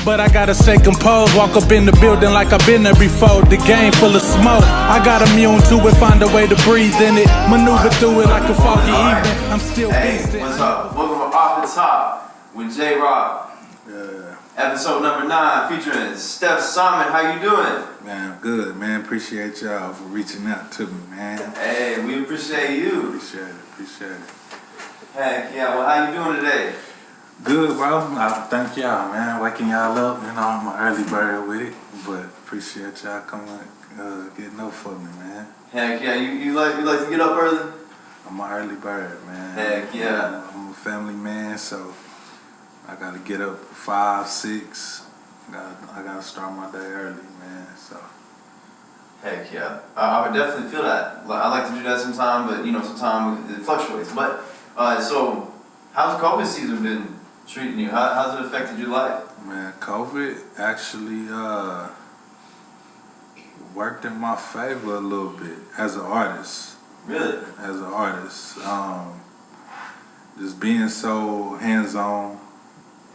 but I gotta stay composed. Walk up in the building like I've been there before. The game full of smoke, I got immune to it. Find a way to breathe in it, maneuver through it like a foggy evening. I'm still beasting. What's up? Welcome to Off the Top with J-Rock. Episode number 9 featuring Steph Simon. How you doing? Man, I'm good, man. Appreciate y'all for reaching out to me, man. Hey, we appreciate you. Appreciate it. Heck yeah. Well, how you doing today? Good, bro. I thank y'all, man. Waking y'all up. You know, I'm an early bird with it, but appreciate y'all coming, getting up for me, man. Heck yeah. You like to get up early? I'm an early bird, man. Heck yeah. I'm a family man, so I gotta get up 5, 6. I gotta start my day early, man. So. Heck yeah. I would definitely feel that. I like to do that sometime, but sometimes it fluctuates. But so, how's COVID season been treating you? How's it affected your life? Man, COVID actually worked in my favor a little bit as an artist. Really? As an artist, just being so hands-on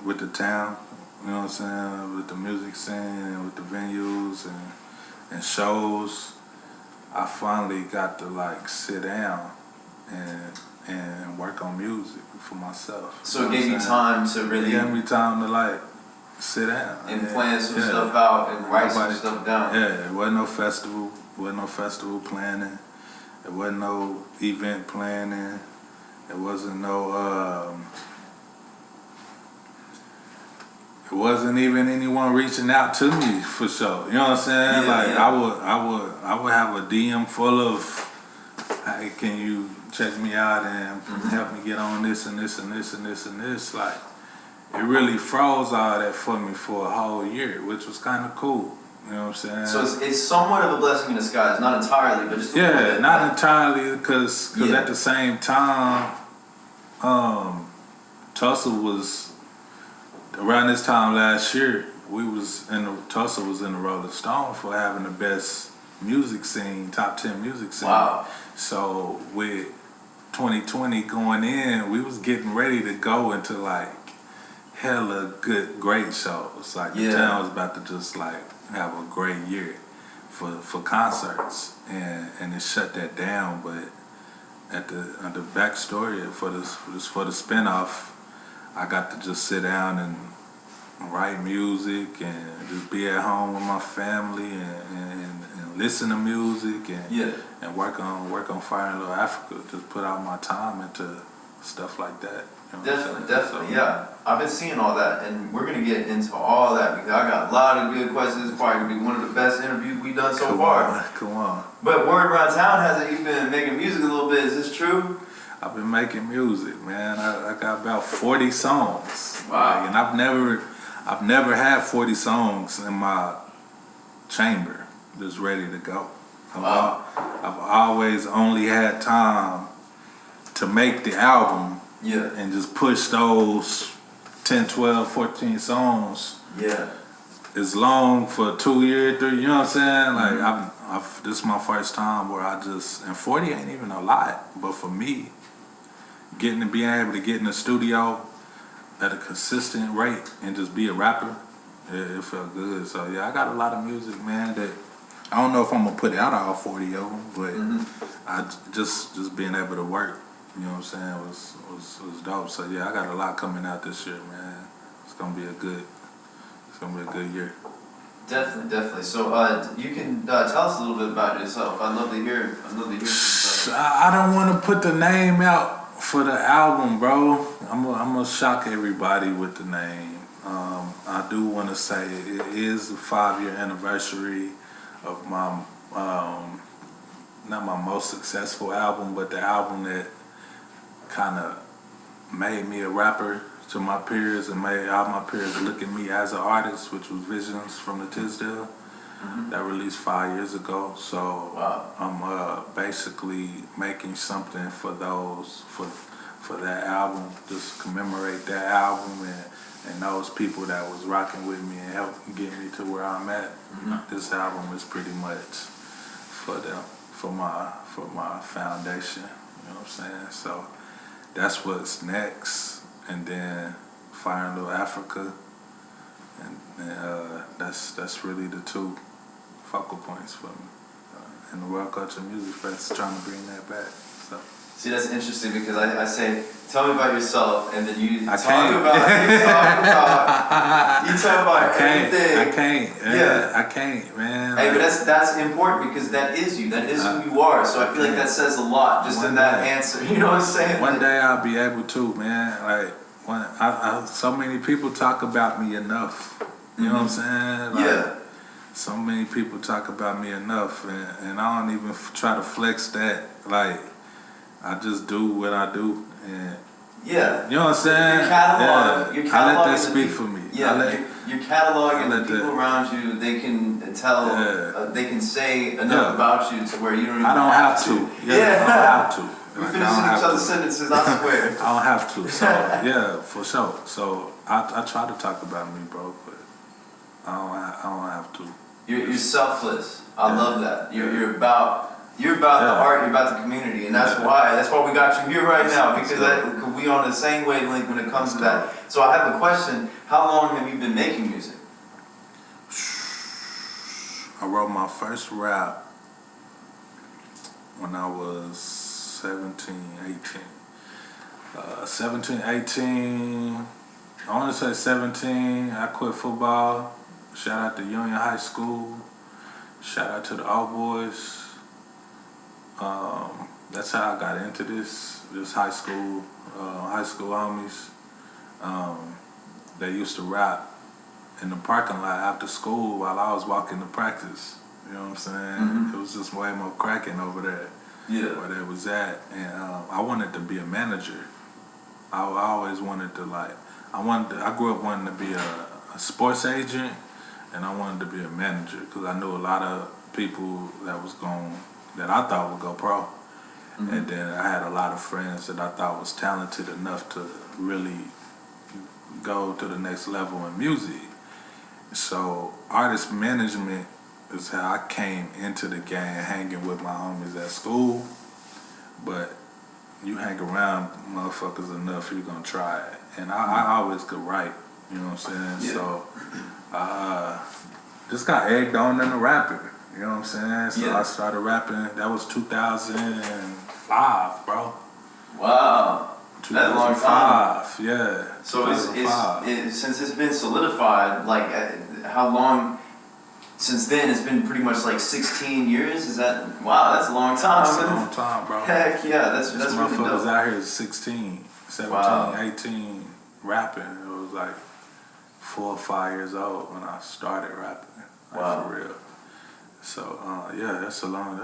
with the town, you know what I'm saying, with the music scene and with the venues and shows, I finally got to sit down and work on music for myself. So it gave you time to really... It gave me time to sit down. And plan some stuff out and write some stuff down. Yeah, it wasn't no festival planning. It wasn't no event planning. It wasn't no... It wasn't even anyone reaching out to me for sure. You know what I'm saying? I would have a DM full of, hey, can you check me out and help me get on this and this and this and this and this? It really froze all that for me for a whole year, which was kind of cool. You know what I'm saying? So it's somewhat of a blessing in disguise, not entirely, but just a little bit. Not entirely, because at the same time, Tulsa was. Around this time last year, Tulsa was in the Rolling Stone for having the best music scene, top 10 music scene. Wow. So with 2020 going in, we was getting ready to go into hella good, great shows. The town was about to just have a great year for concerts, and it shut that down. But at the backstory for the spinoff, I got to just sit down and write music and just be at home with my family and listen to music and work on Fire in Little Africa. Just put out my time into stuff like that. Definitely, yeah. I've been seeing all that, and we're gonna get into all that because I got a lot of good questions. It's probably gonna be one of the best interviews we've done so far. Come on. But word around town has that you've been making music a little bit. Is this true? I've been making music, man. I got about 40 songs. Wow. And I've never had 40 songs in my chamber just ready to go. I've always only had time to make the album and just push those 10, 12, 14 songs. Yeah. It's long for 2 years, 3, you know what I'm saying? This is my first time where and 40 ain't even a lot, but for me, being able to get in the studio at a consistent rate and just be a rapper, it felt good. So I got a lot of music, man, that I don't know if I'm gonna put out all 40 of them, but I just being able to work, you know what I'm saying, was dope. So I got a lot coming out this year, man. It's gonna be a good year. Definitely. So you can tell us a little bit about yourself. I'd love to hear some stuff. I don't want to put the name out for the album, bro. I'm gonna shock everybody with the name. I do want to say it is the 5-year anniversary of my not my most successful album, but the album that kind of made me a rapper to my peers and made all my peers look at me as an artist, which was Visions from the Tisdale. That released 5 years ago. So I'm basically making something for that album, just commemorate that album and those people that was rocking with me and helped get me to where I'm at. This album is pretty much for them, for my foundation. You know what I'm saying? So that's what's next, and then Fire in Little Africa, and that's really the two focal points for me. And the World Culture Music Fest is trying to bring that back. So. See, that's interesting because I say, tell me about yourself, and then you I talk can't. everything. I can't. Yeah. I can't, man. Hey, but that's important because that is you. That is who you are. So I feel like that says a lot just in that answer. You know what I'm saying? One day I'll be able to, man. Like when so many people talk about me enough. You know what I'm saying? Like, yeah. So many people talk about me enough, and I don't even try to flex that. Like, I just do what I do, and yeah, you know what I'm saying? Your catalog, yeah. I let that speak for me. Yeah, your catalog and the people around you, they can tell, they can say enough about you to where you don't even I don't have to. Yeah, I don't have to. We're finishing each other's sentences, I swear. I don't have to. So yeah, for sure. So I try to talk about me, bro, but I don't have to. You're selfless. I love that. You're about the art. You're about the community, and that's why we got you here right now, because we on the same wavelength when it comes to that. So I have a question. How long have you been making music? I wrote my first rap when I was 17, 18. I want to say 17. I quit football. Shout out to Union High School. Shout out to the Old Boys. That's how I got into this high school homies. They used to rap in the parking lot after school while I was walking to practice. You know what I'm saying? Mm-hmm. It was just way more cracking over there. Yeah. Where they was at. And I wanted to be a manager. I always wanted to I grew up wanting to be a sports agent, and I wanted to be a manager because I knew a lot of people that I thought would go pro. Mm-hmm. And then I had a lot of friends that I thought was talented enough to really go to the next level in music. So artist management is how I came into the game, hanging with my homies at school. But you hang around motherfuckers enough, you're gonna try it. And I always could write, you know what I'm saying? Yeah. So just got egged on in the rapper. You know what I'm saying? So I started rapping. That was 2005, bro. Wow. That's a long time. Yeah. So since it's been solidified, like how long since then? It's been pretty much like 16 years. Is that wow? That's a long time. That's a long time, bro. Heck yeah, that's really dope. Motherfuckers out here is 16, 17, 18 rapping. It was like 4 or 5 years old when I started rapping. Like, for real. So that's a long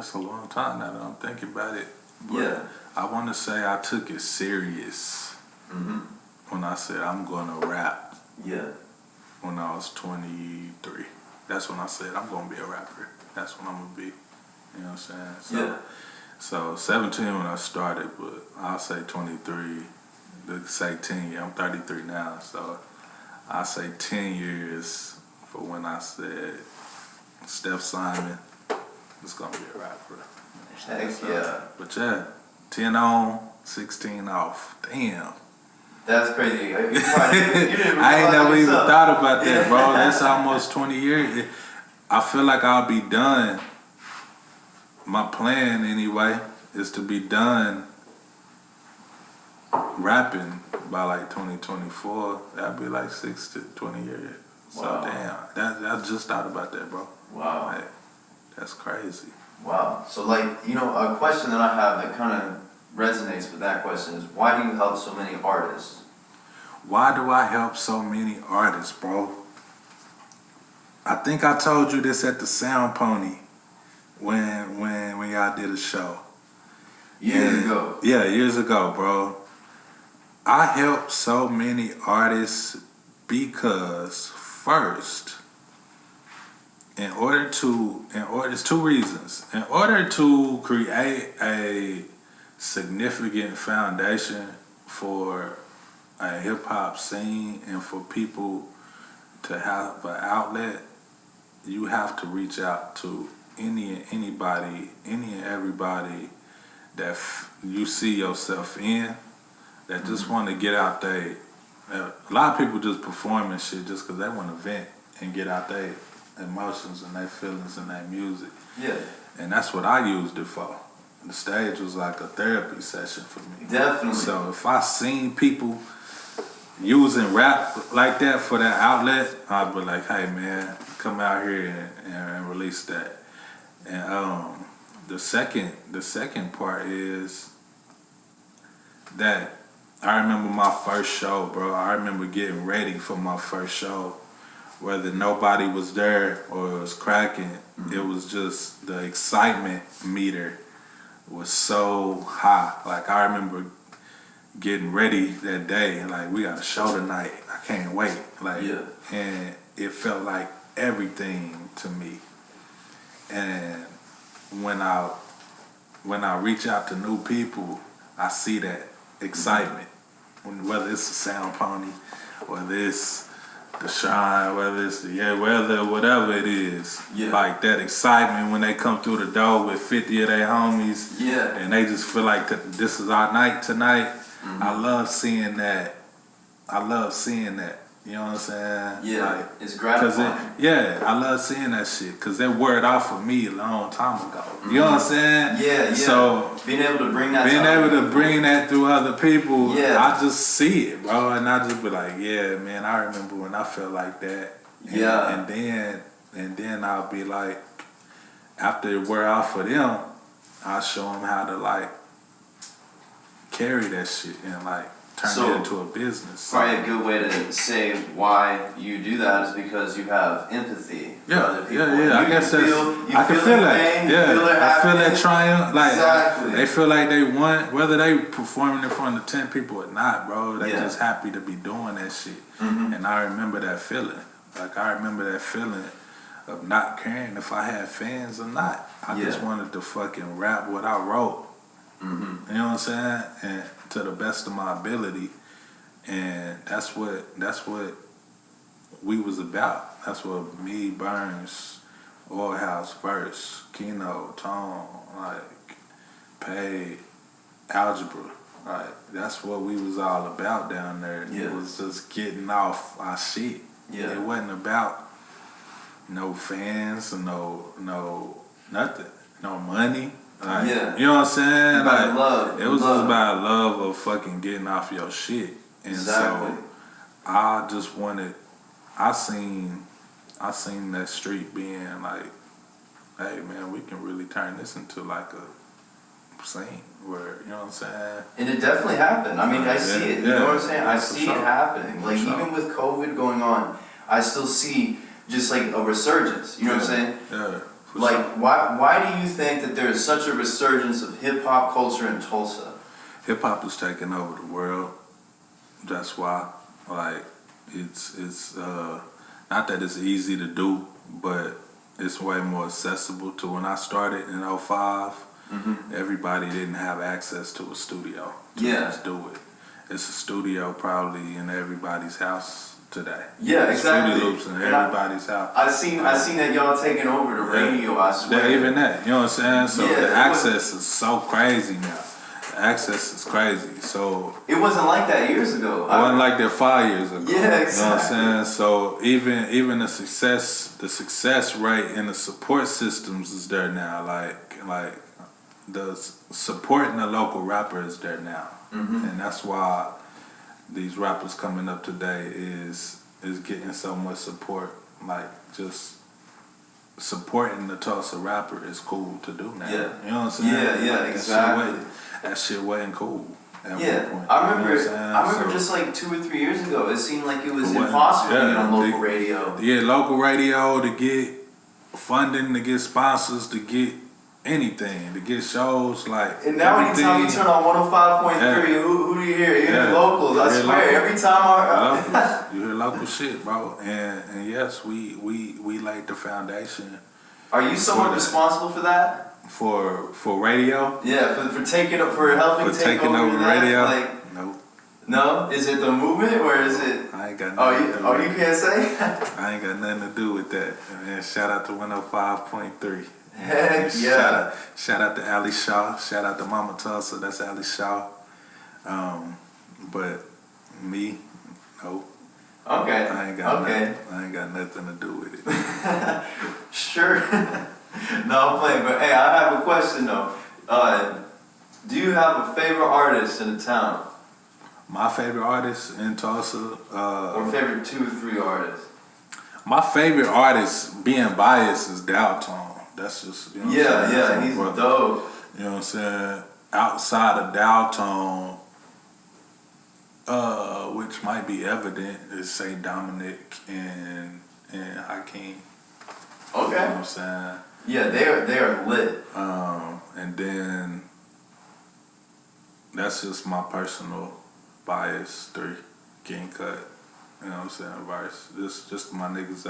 time now that I'm thinking about it. But I want to say I took it serious when I said I'm gonna rap. Yeah. When I was 23, that's when I said I'm gonna be a rapper. That's when I'm gonna be. You know what I'm saying? So 17 when I started, but I'll say 23. Say 10 years. I'm 33 now, so I'll say 10 years for when I said Steph Simon is gonna be a rapper. Heck yeah. But 10 on, 16 off. Damn. That's crazy. You didn't I ain't never even thought about that, bro. That's almost 20 years. I feel like I'll be done. My plan, anyway, is to be done rapping by like 2024. That'd be like 6 to 20 years. So damn, I just thought about that, bro. Wow. Like, that's crazy. Wow. So a question that I have that kind of resonates with that question is, why do you help so many artists? Why do I help so many artists, bro? I think I told you this at the Sound Pony when y'all did a show. Years ago. Yeah, years ago, bro. I help so many artists because first, it's 2 reasons. In order to create a significant foundation for a hip hop scene and for people to have an outlet, you have to reach out to any and everybody that you see yourself in, that just want to get out there. A lot of people just perform and shit just because they want to vent and get out their emotions and their feelings and their music. Yeah. And that's what I used it for. The stage was like a therapy session for me. Definitely. So if I seen people using rap like that for that outlet, I'd be like, hey man, come out here and release that. And the second part is that I remember my first show, bro. I remember getting ready for my first show. Whether nobody was there or it was cracking, it was just the excitement meter was so high. Like I remember getting ready that day, like we got a show tonight. I can't wait. Like, and it felt like everything to me. And when I reach out to new people, I see that excitement. Whether it's the Sound Pony, whether it's the Shine, whether it's whatever it is, like that excitement when they come through the door with 50 of their homies, and they just feel like this is our night tonight. I love seeing that. You know what I'm saying? Yeah, like, it's gratifying. I love seeing that shit because that word off of me a long time ago. You know what I'm saying? Yeah. So being able to bring that through other people, Yeah. I just see it, bro, and I just be like, yeah, man, I remember when I felt like that. And then I'll be like, after it wear off for them, I'll show them how to like carry that shit and like turn it into a business. Probably a good way to say why you do that is because you have empathy for other people. I guess I can feel that. I feel that triumph. Like they feel like they want, whether they performing in front of 10 people or not, bro. They just happy to be doing that shit. And I remember that feeling. Like I remember that feeling of not caring if I had fans or not. I just wanted to fucking rap what I wrote. You know what I'm saying? And to the best of my ability. And that's what we was about. That's what me, Burns, Oil House, Verse, Keno, Tone, like Pay, Algebra. Like that's what we was all about down there. It was just getting off our shit. It wasn't about no fans or no nothing. No money. Like, you know what I'm saying? Like, love. It was just about love of fucking getting off your shit. And so I just wanted, I seen that street being like, hey man, we can really turn this into like a scene where, you know what I'm saying? And it definitely happened. I mean, I see it. You know what I'm saying? I see it happening. Like even with COVID going on, I still see just like a resurgence. You know what I'm saying? Yeah. Like, why do you think that there is such a resurgence of hip-hop culture in Tulsa? Hip-hop is taking over the world. That's why. Like, it's not that it's easy to do, but it's way more accessible to when I started in 05. Everybody didn't have access to a studio to just do it. It's a studio probably in everybody's house today. Yeah, exactly. Studio loops in everybody's house. I seen that y'all taking over the radio, I swear. Yeah, even that, you know what I'm saying? So the access is so crazy now. The access is crazy. So it wasn't like that years ago. It wasn't like that 5 years ago. Yeah, exactly. You know what I'm saying? So even the success rate and the support systems is there now. Like the supporting the local rapper is there now. And that's why these rappers coming up today is getting so much support. Like just supporting the Tulsa rapper is cool to do now. You know what I'm saying? Yeah, exactly. That shit wasn't cool at one point. I remember. You know what I'm I remember just like 2 or 3 years ago, it seemed like it was impossible to get on local radio. Yeah, local radio to get funding, to get sponsors, to get anything, to get shows like. And now anytime you turn on 105.3, who do you hear? You hear locals. I swear, every time you hear local shit, bro. And yes, we laid the foundation. Are you somewhat responsible for that? For radio? Yeah, for helping take over radio. Like, no. No? Is it the movement or is it? I ain't got nothing to do with you can't say? I ain't got nothing to do with that. Man, shout out to 105.3. Heck yeah. Shout out to Ali Shaw. Shout out to Mama Tulsa. That's Ali Shaw. But me, no. Okay. I ain't got nothing to do with it. Sure. No, I'm playing, but hey, I have a question though. Do you have a favorite artist in the town? My favorite artist in Tulsa, Or favorite 2 or 3 artists? my favorite artist, being biased, is Daltone. That's just, you know what I'm saying? Yeah, he's dope. You know what I'm saying? Outside of Daltone, which might be evident, is St. Dominic and Hakeem. Okay. You know what I'm saying? Yeah, they are lit. And then that's just my personal bias. 3 getting cut. You know what I'm saying? Vice. Just my niggas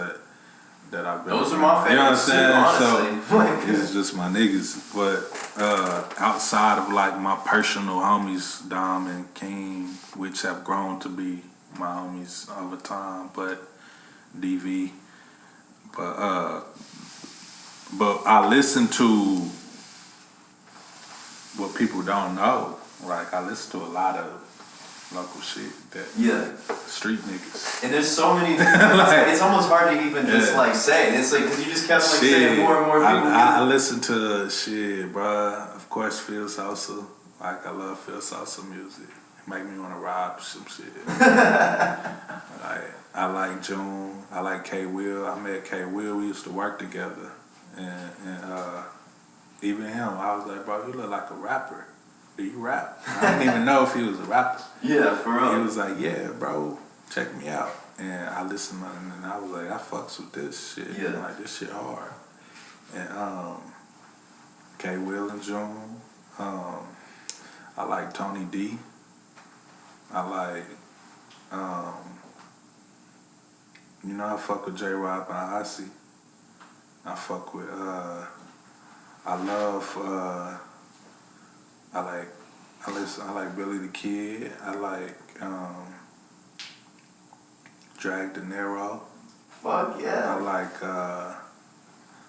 that I've been. Those are my favorites. You know what I'm Too, saying? honestly. So it's just my niggas. But outside of like my personal homies, Dom and King, which have grown to be my homies over time, but DV. But I listen to what people don't know. Like, I listen to a lot of local shit that street niggas. And there's so many. It's almost hard to even just like say. It's like because you just kept like saying more and more people. I listen to shit, bruh. Of course, Phil Sosa. Like, I love Phil Sosa music. It make me want to rob some shit. Like, I like June. I like K Will. I met K Will. We used to work together. And even him, I was like, bro, you look like a rapper. Do you rap? I didn't even know if he was a rapper. Yeah, for real. He was like, yeah, bro, check me out. And I listened and I was like, I fucks with this shit. Yeah. Like, this shit hard. And K Will and June. I like Tony D. I like, you know, I fuck with J-Rob and Ozzy. I fuck with, I like Billy the Kid. I like, Drag De Niro. Fuck yeah. I like,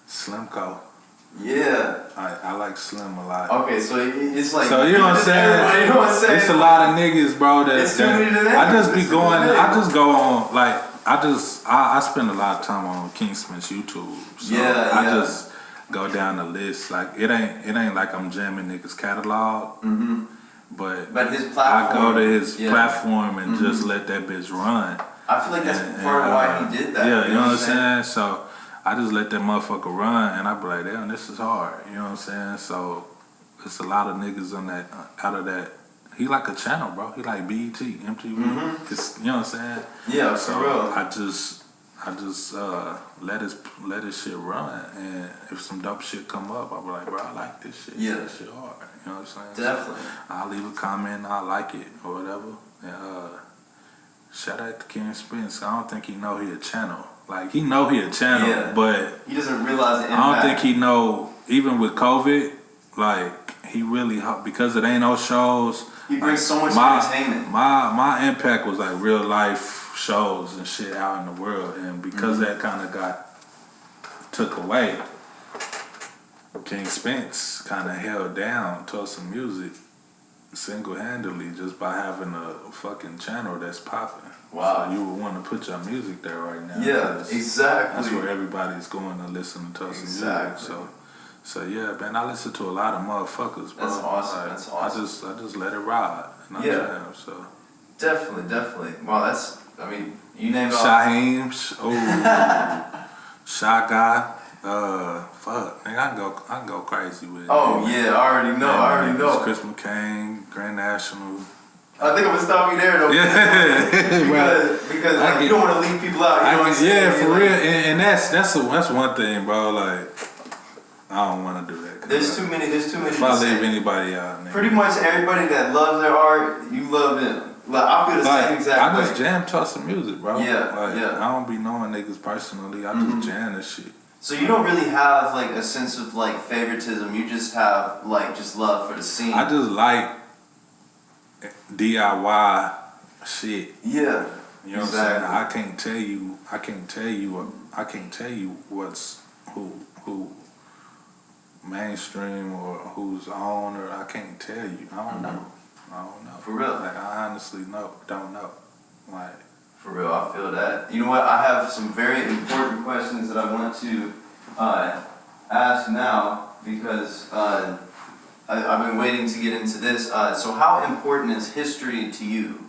Slimco. Yeah. I like Slim a lot. Okay, so it's like. So you know what I'm saying? You know what I'm saying? It's a lot of niggas, bro. It's too many to name. I just go on, like, I spend a lot of time on King Smith's YouTube. So I just go down the list. Like, it ain't like I'm jamming niggas' catalog. Mm-hmm. But his platform. I go to his platform and just let that bitch run. I feel like that's part of why he did that. Yeah, you know what I'm saying? So I just let that motherfucker run, and I be like, damn, this is hard. You know what I'm saying? So it's a lot of niggas on that, out of that. He like a channel, bro. He like BET, MTV. Mm-hmm. It's, you know what I'm saying? Yeah, so for real. I just let his shit run, and if some dope shit come up, I'll be like, bro, I like this shit. Yeah. This shit hard. You know what I'm saying? Definitely. So I'll leave a comment, I like it, or whatever. And shout out to Ken Spence. I don't think he know he a channel. Like, he know he a channel, but he doesn't realize the impact. I don't think he know, even with COVID, like, he really, because it ain't no shows. He brings so much entertainment. My impact was like real life shows and shit out in the world, and because that kind of got took away, King Spence kind of held down Tulsa music single-handedly just by having a fucking channel that's popping. Wow. So you would want to put your music there right now. Yeah, exactly. That's where everybody's going to listen to Tulsa music. So yeah, man, I listen to a lot of motherfuckers, bro. That's awesome. Like, that's awesome. I just let it ride. And I jam, so. Definitely. Wow, you named Shaheem, Shy Guy, fuck, man, I can go crazy with it. Oh yeah, I already know. Chris McCain, Grand National. I think I'm gonna stop you there though. Yeah, because like, you don't want to leave people out. You know what I'm saying? Yeah, for real, and that's one thing, bro. Like, I don't want to do that. There's too many. If I leave anybody out, man. Pretty much everybody that loves their art, you love them. Like, I feel the same exact way. I just jam Tulsa music, bro. Yeah, I don't be knowing niggas personally. I just jam this shit. So you don't really have like a sense of like favoritism. You just have like just love for the scene. I just like DIY shit. Yeah. You know what I'm saying? I can't tell you what's who mainstream or who's on, or I can't tell you. I don't know. For real. Like, I honestly don't know. Like, For real, I feel that. You know what? I have some very important questions that I want to ask now because I've been waiting to get into this. So how important is history to you?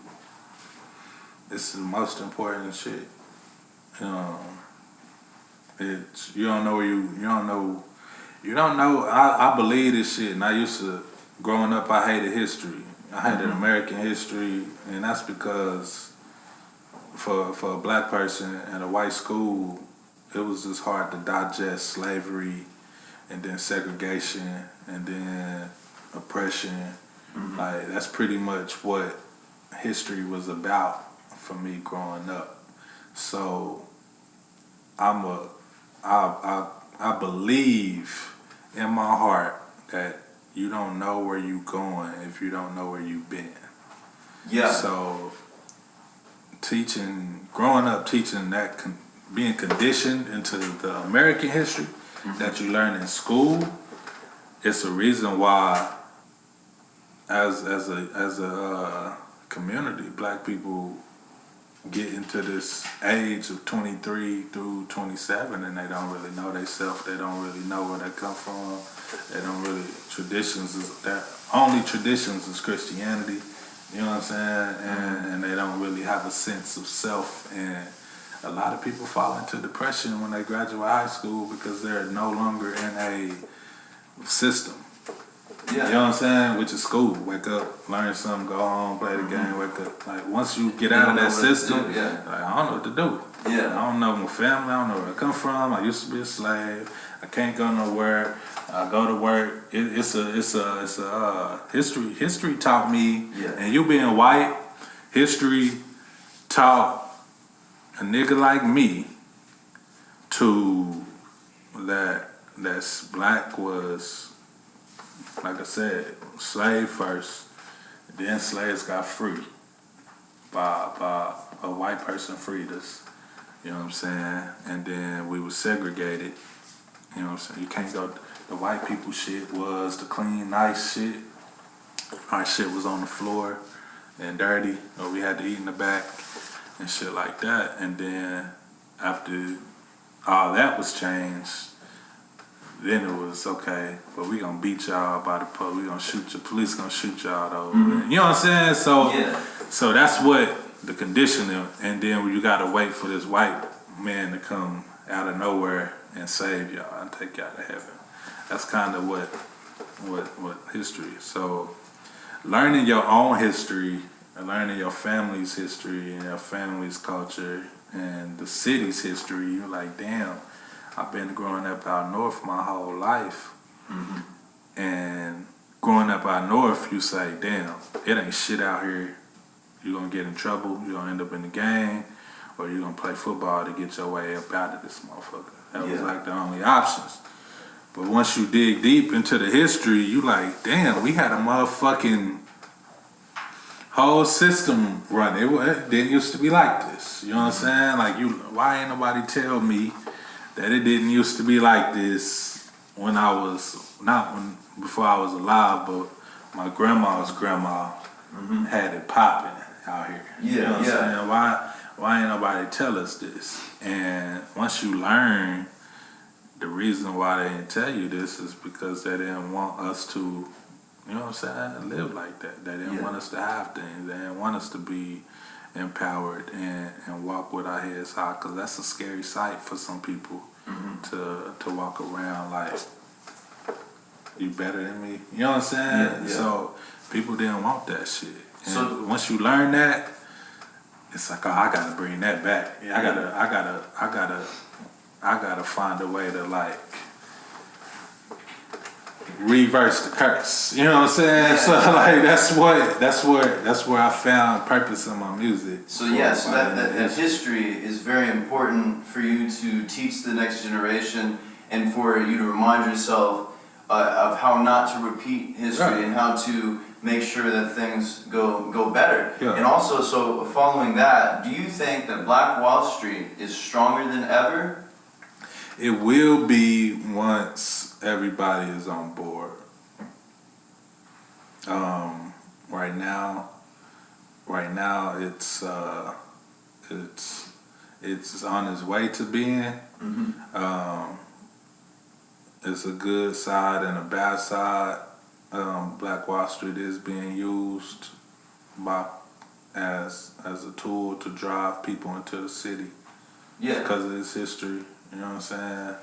It's the most important shit. It's you don't know where you don't know. I believe this shit, and I used to growing up. I hated history. I hated American history, and that's because for a black person in a white school, it was just hard to digest slavery, and then segregation, and then oppression. Like that's pretty much what history was about for me growing up. So I believe in my heart that you don't know where you going if you don't know where you've been. Yeah. So growing up teaching that, being conditioned into the American history that you learn in school, it's a reason why as a community, black people get into this age of 23 through 27 and they don't really know themselves. They don't really know where they come from. They don't really, their only traditions is Christianity, you know what I'm saying? And they don't really have a sense of self. And a lot of people fall into depression when they graduate high school because they're no longer in a system. Yeah. You know what I'm saying? Which is school. Wake up, learn something, go home, play the game, wake up. Like once you get out of that system, like I don't know what to do. Yeah. I don't know my family, I don't know where I come from. I used to be a slave. I can't go nowhere. I go to work. It's a history. History taught me, and you being white, history taught a nigga like me to that's black was, like I said, slave first, then slaves got free by a white person freed us, you know what I'm saying? And then we were segregated, you know what I'm saying? You can't go, the white people shit was the clean, nice shit. Our shit was on the floor and dirty, or we had to eat in the back and shit like that. And then after all that was changed, then it was okay, but we gonna beat y'all by the police. We gonna shoot you. Police gonna shoot y'all though. You know what I'm saying? So that's what the conditioning. And then you gotta wait for this white man to come out of nowhere and save y'all and take y'all to heaven. That's kind of what history. So learning your own history and learning your family's history and your family's culture and the city's history, you're like, damn. I've been growing up out north my whole life. And growing up out north, you say, damn, it ain't shit out here. You're going to get in trouble. You're going to end up in the gang. Or you're going to play football to get your way up out of this motherfucker. That was like the only options. But once you dig deep into the history, you like, damn, we had a motherfucking whole system running. It didn't used to be like this. You know what I'm saying? Like, why ain't nobody tell me that it didn't used to be like this when I was, before I was alive, but my grandma's grandma had it popping out here. You know what I'm saying? Why ain't nobody tell us this? And once you learn, the reason why they didn't tell you this is because they didn't want us to, you know what I'm saying, live like that. They didn't want us to have things. They didn't want us to be empowered and walk with our heads high, because that's a scary sight for some people to walk around like, you better than me, you know what I'm saying? So people didn't want that shit. And so once you learn that, it's like, oh, I gotta bring that back. I gotta find a way to like reverse the curse. You know what I'm saying? So like that's where I found purpose in my music. So that history is very important for you to teach the next generation and for you to remind yourself of how not to repeat history and how to make sure that things go better. And also, so following that, do you think that Black Wall Street is stronger than ever? It will be once everybody is on board. Right now it's it's on its way to being. It's a good side and a bad side. Black Wall Street is being used as a tool to drive people into the city. Yeah. Because of its history, you know what I'm saying?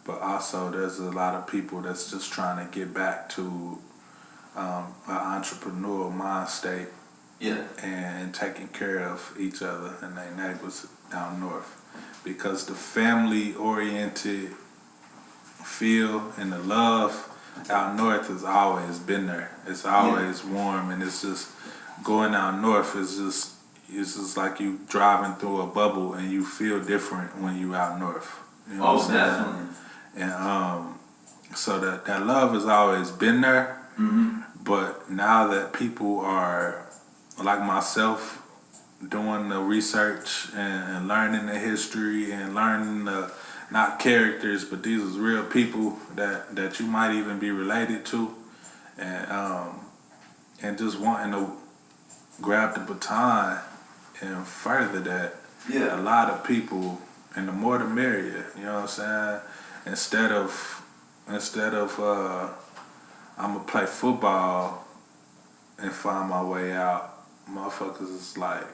But also there's a lot of people that's just trying to get back to an entrepreneurial mind state. Yeah. And taking care of each other and their neighbors out north. Because the family-oriented feel and the love out north has always been there. It's always warm, and it's just going out north is just like you driving through a bubble, and you feel different when you out north. You know what I'm saying? Definitely. And so that love has always been there. But now that people are like myself, doing the research and learning the history and learning the, not characters, but these is real people that you might even be related to, and just wanting to grab the baton and further that. A lot of people, and the more the merrier, you know what I'm saying? Instead of I'm gonna play football and find my way out, motherfuckers is like,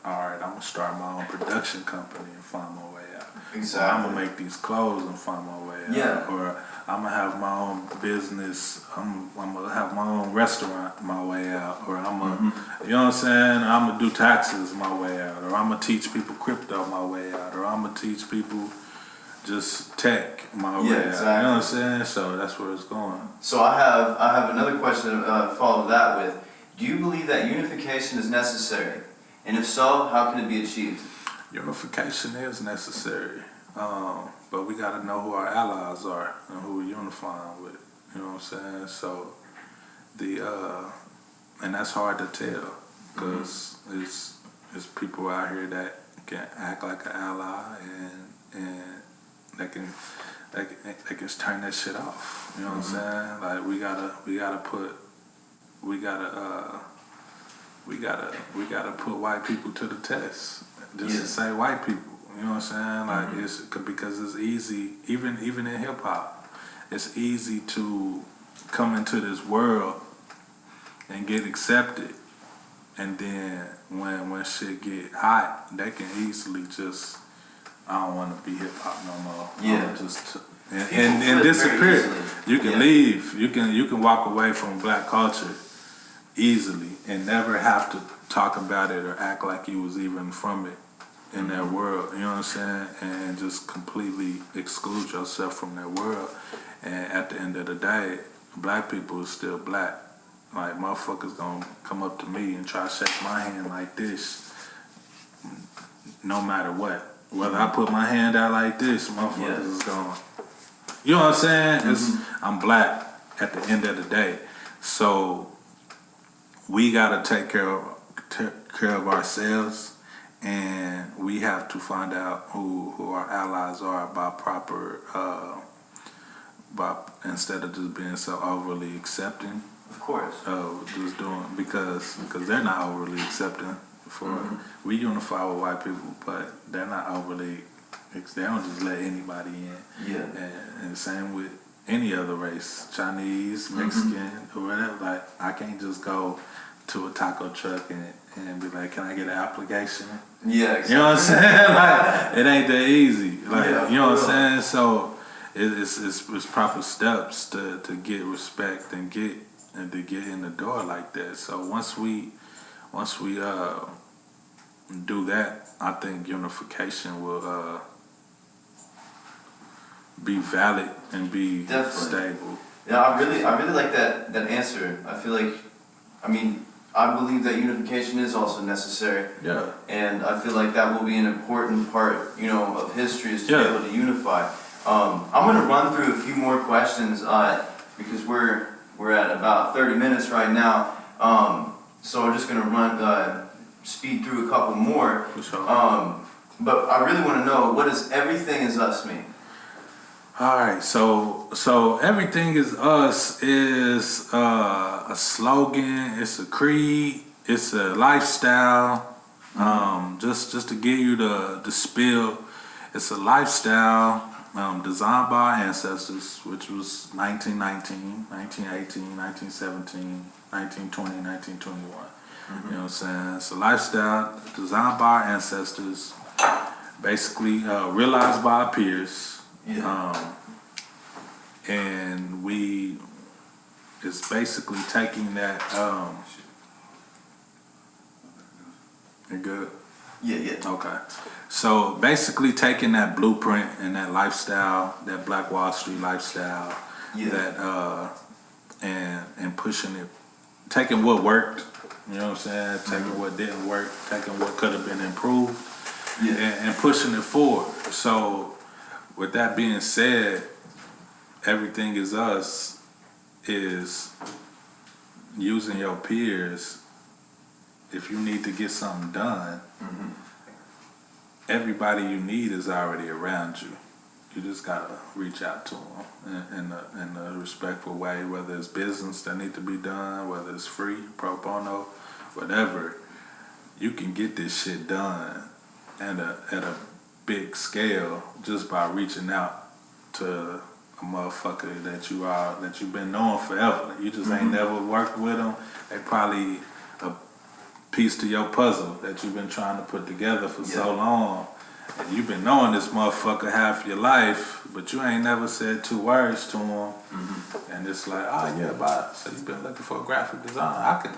alright, I'm gonna start my own production company and find my way out. Exactly. Or I'm gonna make these clothes and find my way out. Or I'm gonna have my own business, I'm gonna have my own restaurant my way out. Or I'm gonna, you know what I'm saying? I'm gonna do taxes my way out. Or I'm gonna teach people crypto my way out. Or I'm gonna teach people just tech my way out. Exactly. You know what I'm saying? So that's where it's going. So I have another question to follow that with. Do you believe that unification is necessary? And if so, how can it be achieved? Unification is necessary, but we got to know who our allies are and who we're unifying with. You know what I'm saying? So and that's hard to tell because it's people out here that can act like an ally and they can turn that shit off. You know what I'm saying? Like we gotta put white people to the test. Just to say white people. You know what I'm saying? Like it's because it's easy, even in hip hop, it's easy to come into this world and get accepted, and then when shit get hot, they can easily just, I don't want to be hip hop no more. And disappear. You can leave. You can walk away from black culture easily and never have to talk about it or act like you was even from it in their world. You know what I'm saying? And just completely exclude yourself from their world. And at the end of the day, black people is still black. Like motherfuckers gonna come up to me and try to shake my hand like this, no matter what. Whether I put my hand out like this, motherfuckers is going. You know what I'm saying? I'm black at the end of the day. So we gotta take care of ourselves, and we have to find out who our allies are by proper, instead of just being so overly accepting. Of course. Just doing because they're not overly accepting. We unify with white people, but they're not overly. They don't just let anybody in. And the same with any other race, Chinese, Mexican, or whatever. Like I can't just go to a taco truck and be like, "Can I get an application?" Exactly. You know what I'm saying? Like it ain't that easy. Like you know what I'm saying? So it's proper steps to get respect and to get in the door like that. So once we do that, I think unification will be valid and be stable. Yeah, I really like that answer. I feel like, I believe that unification is also necessary. Yeah. And I feel like that will be an important part, of history is to be able to unify. I'm gonna run through a few more questions because we're at about 30 minutes right now. So I'm just gonna speed through a couple more. For sure. But I really want to know, what does everything is us mean? All right, so everything is us is a slogan, it's a creed, it's a lifestyle, Just to give you the spiel, it's a lifestyle designed by our ancestors, which was 1919, 1918, 1917, 1920, 1921. You know what I'm saying? It's a lifestyle designed by our ancestors, basically realized by our peers. And it's basically taking that, you good? Yeah. Okay. So basically taking that blueprint and that lifestyle, that Black Wall Street lifestyle, that and pushing it, taking what worked, you know what I'm saying, taking what didn't work, taking what could have been improved, and pushing it forward. So with that being said, Everything Is Us is using your peers. If you need to get something done, everybody you need is already around you. You just gotta reach out to them in a respectful way, whether it's business that need to be done, whether it's free, pro bono, whatever. You can get this shit done at a big scale just by reaching out to a motherfucker that you've been knowing forever. You just ain't never worked with them. They probably a piece to your puzzle that you've been trying to put together for so long. And you've been knowing this motherfucker half your life, but you ain't never said 2 words to him. And it's like, oh yeah, but so you've been looking for a graphic designer.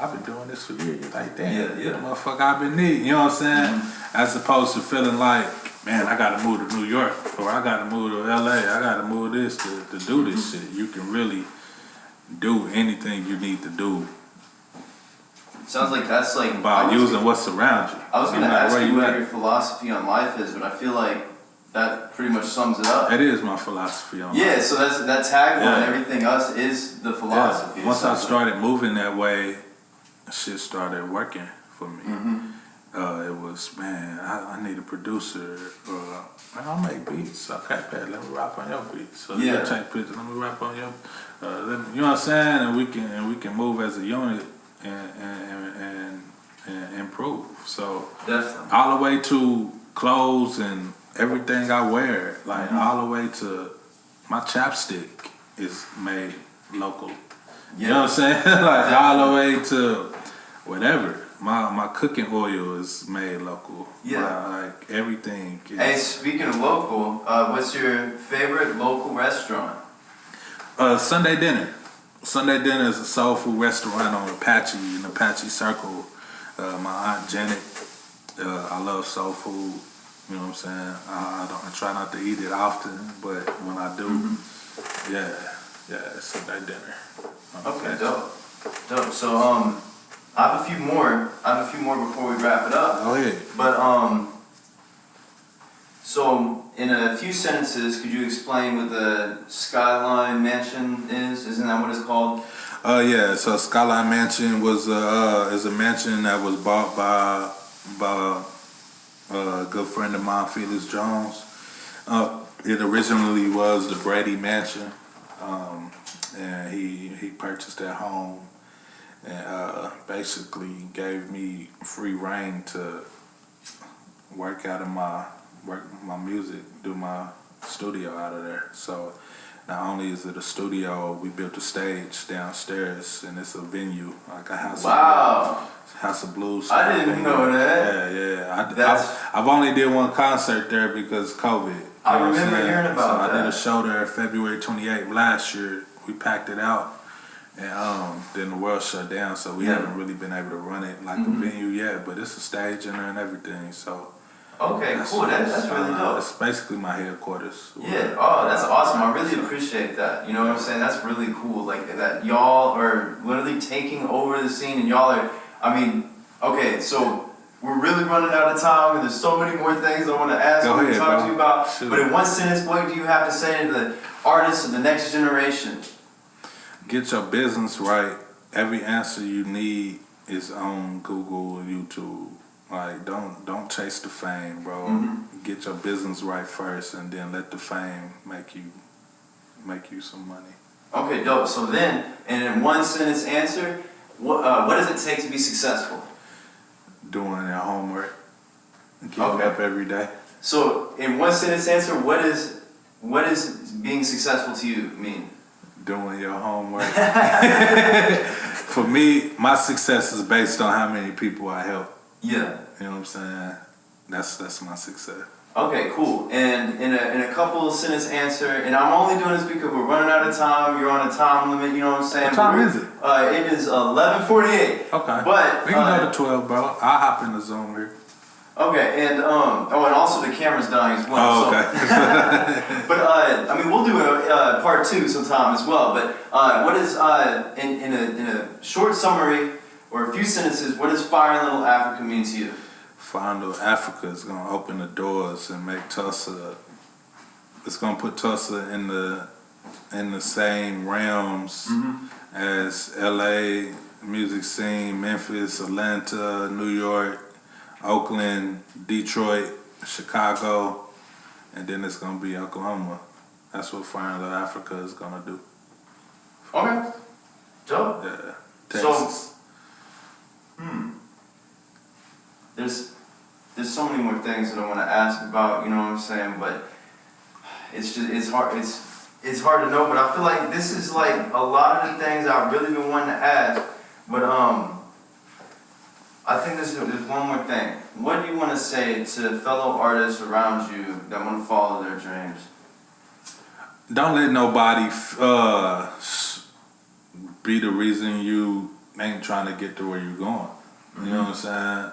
I've been doing this for years. Like, damn, the motherfucker I've been needing. You know what I'm saying? As opposed to feeling like, man, I gotta move to New York, or I gotta move to LA, I gotta move this to do this shit. You can really do anything you need to do. Sounds like that's like by using what's around you. I was gonna ask you what your philosophy on life is, but I feel like that pretty much sums it up. That is my philosophy on life. Yeah, so that's that tagline, everything else is the philosophy. Once I started moving that way, shit started working for me. It was, man, I need a producer. Man, I'll make beats. Okay, Pat, let me rap on your beats. So you take pictures, let me rap on your. You know what I'm saying? And we can move as a unit and improve. So definitely all the way to clothes and everything I wear, like all the way to my chapstick is made local. You know what I'm saying? Like all the way to whatever. My cooking oil is made local. Like everything. Hey, speaking of local, what's your favorite local restaurant? Sunday Dinner. Sunday Dinner is a soul food restaurant on Apache, in Apache Circle. My Aunt Janet, I love soul food. You know what I'm saying? I try not to eat it often, but when I do, it's Sunday Dinner. Okay, dope. So I have a few more before we wrap it up. Go ahead. But so in a few sentences, could you explain what the Skyline Mansion is? Isn't that what it's called? So Skyline Mansion is a mansion that was bought by a good friend of mine, Felix Jones. It originally was the Brady Mansion, and he purchased that home and basically gave me free reign to work my music, do my studio out of there. So not only is it a studio, we built a stage downstairs, and it's a venue, like a House of Blues. I didn't know that. Yeah. I've only did one concert there because COVID. I remember hearing about that. I did a show there February 28th last year. We packed it out, and then the world shut down, so we haven't really been able to run it like a venue yet. But it's a stage in there and everything, so. Okay, cool. That's really dope. It's basically my headquarters. Yeah. Oh, that's awesome. I really appreciate that. You know what I'm saying? That's really cool. Like that y'all are literally taking over the scene, and y'all are. I mean, okay, so we're really running out of time, and there's so many more things I want to ask and talk to you about. Shoot. But in one sentence, what do you have to say to the artists of the next generation? Get your business right. Every answer you need is on Google or YouTube. Like, don't chase the fame, bro. Get your business right first, and then let the fame make you some money. Okay, dope. So then, and in one sentence answer, what does it take to be successful? doing their homework and getting up every day. So, in one sentence answer, what is being successful to you mean? Doing your homework. For me, my success is based on how many people I help. Yeah. You know what I'm saying? That's my success. Okay, cool. And in a couple sentence answer, and I'm only doing this because we're running out of time. You're on a time limit. You know what I'm saying? What time is it? It is 11:48. Okay. But we can go to 12, bro. I'll hop in the Zoom here. Okay, and and also the camera's dying as well. Oh, okay. So, but I mean, we'll do a part 2 sometime as well. But what is in a short summary or a few sentences, what does Fire in Little Africa mean to you? Fire in Little Africa is gonna open the doors and make Tulsa. It's gonna put Tulsa in the same realms as LA music scene, Memphis, Atlanta, New York, Oakland, Detroit, Chicago, and then it's gonna be Oklahoma. That's what Fire in Little Africa is gonna do. Okay. Dope. Yeah. Texas. So, there's so many more things that I want to ask about. You know what I'm saying? But it's hard. It's hard to know. But I feel like this is like a lot of the things I've really been wanting to ask. But I think there's one more thing. What do you want to say to fellow artists around you that want to follow their dreams? Don't let nobody be the reason you ain't trying to get to where you're going. You know what I'm saying?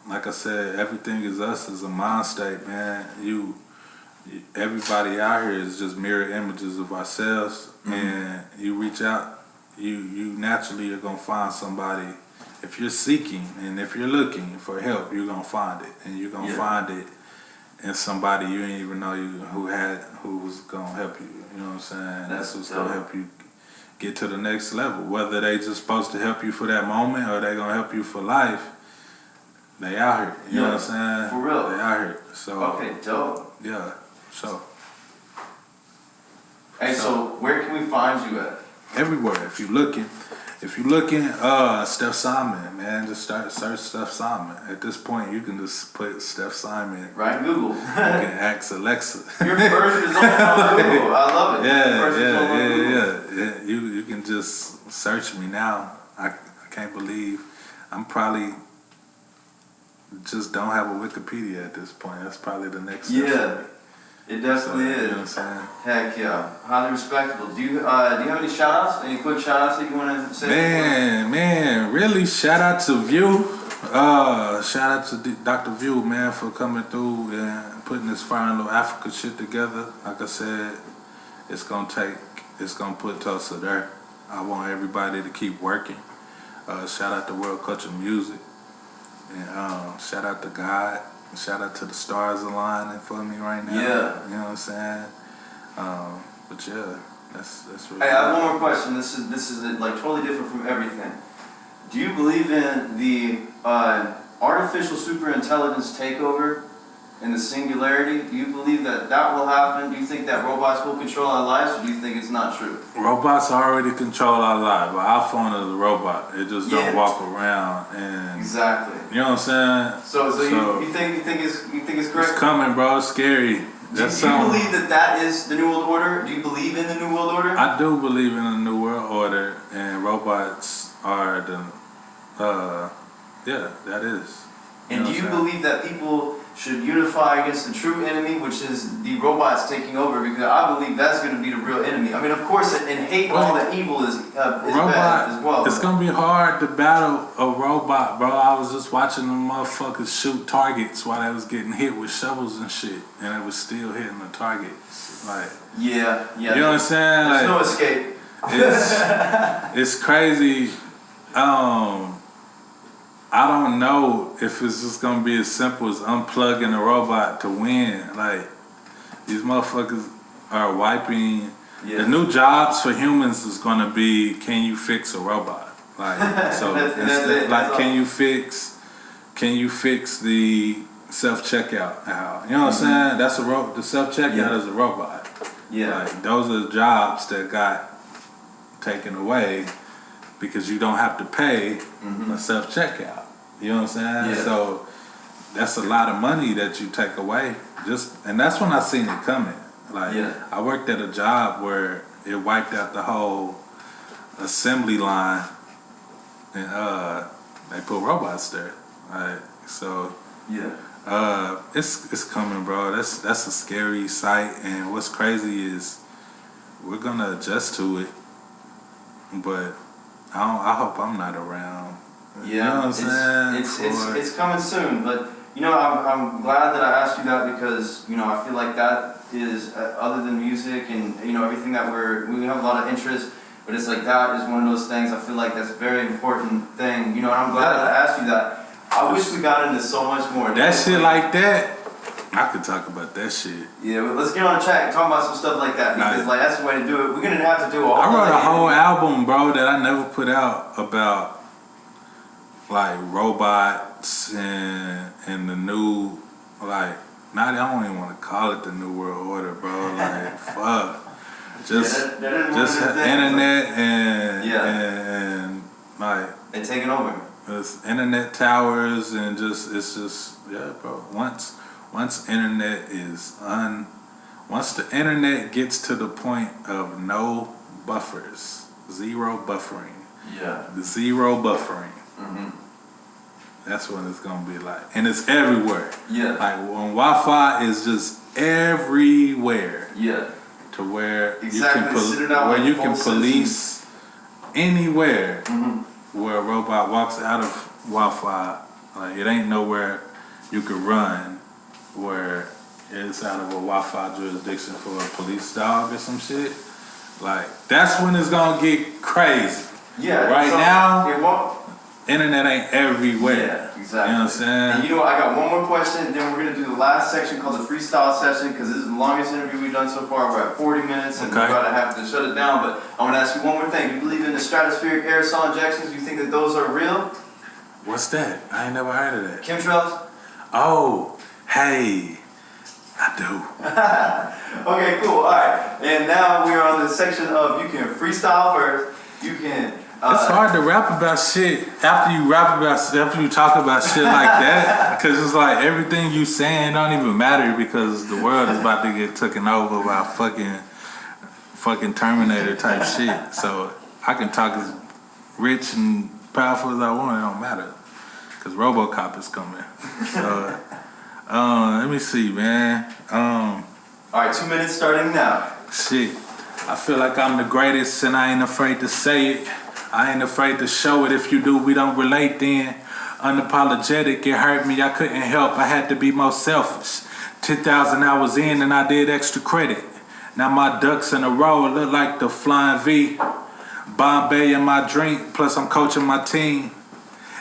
Like I said, everything is us as a mind state, man. Everybody out here is just mirror images of ourselves, and you reach out, you naturally are gonna find somebody. If you're seeking and if you're looking for help, you're gonna find it, and you're gonna find it in somebody you didn't even know who was gonna help you. You know what I'm saying? That's what's gonna help you get to the next level. Whether they just supposed to help you for that moment or they gonna help you for life, they out here. You know what I'm saying? For real. They out here. So okay, dope. Yeah. So. Hey, so where can we find you at? Everywhere. If you're looking, Steph Simon, man, just search Steph Simon. At this point, you can just put Steph Simon. Right in Google. You can ask Alexa. Your first result on Google. I love it. Yeah. You can just search me now. I can't believe I'm probably just don't have a Wikipedia at this point. That's probably the next step. Yeah. It definitely is. You know what I'm saying? Heck yeah. Highly respectable. Do you have any shout outs? Any quick shout outs that you want to say? Man, really shout out to View. Shout out to Dr. View, man, for coming through and putting this Fire in Little Africa shit together. Like I said, it's gonna put Tulsa there. I want everybody to keep working. Shout out to World Culture Music. And shout out to God. Shout out to the stars aligning for me right now. Yeah. You know what I'm saying? But yeah, that's really Hey, I have one more question. This is like totally different from everything. Do you believe in the artificial superintelligence takeover and the singularity? Do you believe that will happen? Do you think that robots will control our lives, or do you think it's not true? Robots already control our lives. Our iPhone is a robot. It just don't walk around and exactly. You know what I'm saying? So you think it's correct? It's coming, bro. It's scary. Do you believe that is the New World Order? Do you believe in the New World Order? I do believe in the New World Order, and robots are the that is. And do you believe that people should unify against the true enemy, which is the robots taking over? Because I believe that's going to be the real enemy. I mean, of course, and hate all the evil is bad as well. It's going to be hard to battle a robot, bro. I was just watching them motherfuckers shoot targets while they was getting hit with shovels and shit, and it was still hitting the targets. Like, yeah. You know what I'm saying? There's like, no escape. It's crazy. I don't know if it's just gonna be as simple as unplugging a robot to win. Like, these motherfuckers are wiping. Yeah. The new jobs for humans is gonna be, can you fix a robot? Like, so can you fix the self-checkout now? You know what I'm saying? That's the self-checkout is a robot. Yeah. Like, those are the jobs that got taken away because you don't have to pay a self-checkout. You know what I'm saying? Yeah. So that's a lot of money that you take away. And that's when I seen it coming. Like, I worked at a job where it wiped out the whole assembly line, and they put robots there. Right? So it's coming, bro. That's a scary sight, and what's crazy is we're gonna adjust to it, but I hope I'm not around. Yeah, you know what I'm saying? It's coming soon, but you know, I'm glad that I asked you that because, you know, I feel like that is, other than music and, you know, everything that we have a lot of interest, but it's like that is one of those things I feel like that's a very important thing, you know, and I'm glad that I asked you that. I wish we got into so much more. That shit like that, I could talk about that shit. Yeah, but let's get on track and talk about some stuff like that because, like, that's the way to do it. We're gonna have to do I wrote a whole album, bro, that I never put out about like robots and the new, like, I don't even want to call it the new world order, bro. Like, fuck. Just internet and like they're taking over. It's internet towers and it's just bro. Once internet once the internet gets to the point of no buffers, zero buffering. Yeah. The zero buffering. Mm-hmm. That's what it's gonna be like, and it's everywhere. Yeah. Like when Wi-Fi is just everywhere. Yeah. To where exactly. you can police anywhere where a robot walks out of Wi-Fi. Like it ain't nowhere you could run where it's out of a Wi-Fi jurisdiction for a police dog or some shit. Like that's when it's gonna get crazy. Yeah. Right now, it won't. Internet ain't everywhere. Yeah, exactly. You know what I'm saying? And you know what, I got one more question, then we're going to do the last section called the freestyle session, because this is the longest interview we've done so far. We're at 40 minutes, and we're about to have to shut it down, but I want to ask you one more thing. Do you believe in the stratospheric aerosol injections? Do you think that those are real? What's that? I ain't never heard of that. Chemtrails? Oh, hey, I do. Okay, cool, alright. And now we're on the section of you can freestyle first, you can... it's hard to rap about shit after you talk about shit like that, because it's like everything you saying don't even matter because the world is about to get taken over by fucking Terminator type shit. So I can talk as rich and powerful as I want, it don't matter because RoboCop is coming. So let me see, man. Alright, 2 minutes starting now. Shit, I feel like I'm the greatest and I ain't afraid to say it. I ain't afraid to show it. If you do, we don't relate then. Unapologetic, it hurt me. I couldn't help. I had to be more selfish. 10,000 hours in and I did extra credit. Now my ducks in a row look like the flying V. Bombay in my drink, plus I'm coaching my team.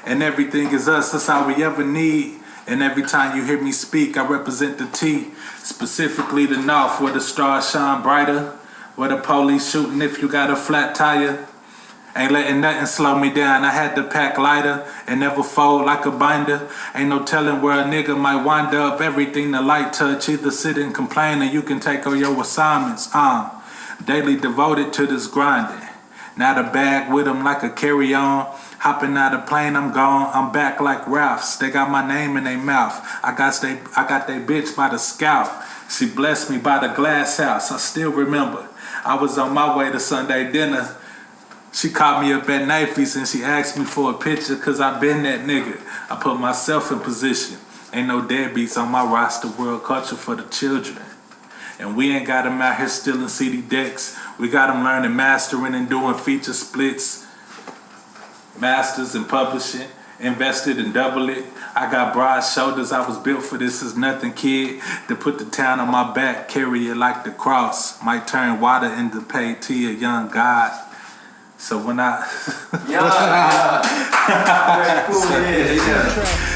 And everything is us, that's all we ever need. And every time you hear me speak, I represent the T. Specifically the North, where the stars shine brighter. Where the police shooting if you got a flat tire. Ain't letting nothing slow me down. I had to pack lighter and never fold like a binder. Ain't no telling where a nigga might wind up. Everything the light touch, either sit and complain or you can take all your assignments. Daily devoted to this grinding. Now the bag with them like a carry-on. Hopping out of plane, I'm gone. I'm back like Ralph's. They got my name in their mouth. I got they bitch by the scalp. She blessed me by the glass house. I still remember. I was on my way to Sunday dinner. She caught me up at Knifey's and she asked me for a picture cause I been that nigga. I put myself in position. Ain't no deadbeats on my roster, world culture for the children. And we ain't got them out here stealing CD decks. We got them learning mastering and doing feature splits. Masters in publishing, invested and double it. I got broad shoulders, I was built for this is nothing, kid. To put the town on my back, carry it like the cross. Might turn water into pay to a young God. So when I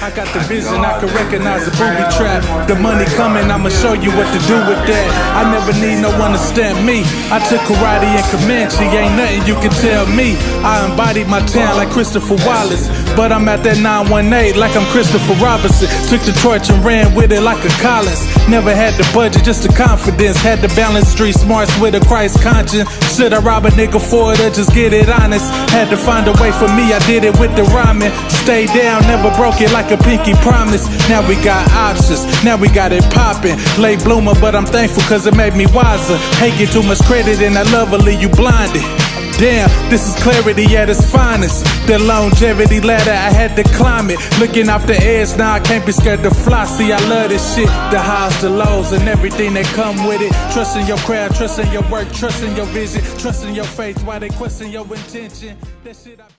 I got the vision, I can recognize the booby trap. The money coming, I'ma show you what to do with that. I never need no one to stamp me. I took karate and Comanche, ain't nothing you can tell me. I embodied my town like Christopher Wallace. but I'm at that 918 like I'm Christopher Robinson. Took the torch and ran with it like a Collins. Never had the budget, just the confidence. Had to balance street smarts with a Christ conscience. Should I rob a nigga for it or just get it honest? Had to find a way for me, I did it with the rhyming. Stay down, never broke it like a pinky promise. Now we got options, now we got it popping. Late bloomer, but I'm thankful cause it made me wiser. Hate get too much credit and I love will leave you blinded. Damn, this is clarity at its finest. The longevity ladder, I had to climb it. Looking off the edge, now I can't be scared to fly. See, I love this shit, the highs, the lows, and everything that come with it. Trusting your craft, trusting your work, trusting your vision, trusting your faith. While they question your intention, that shit I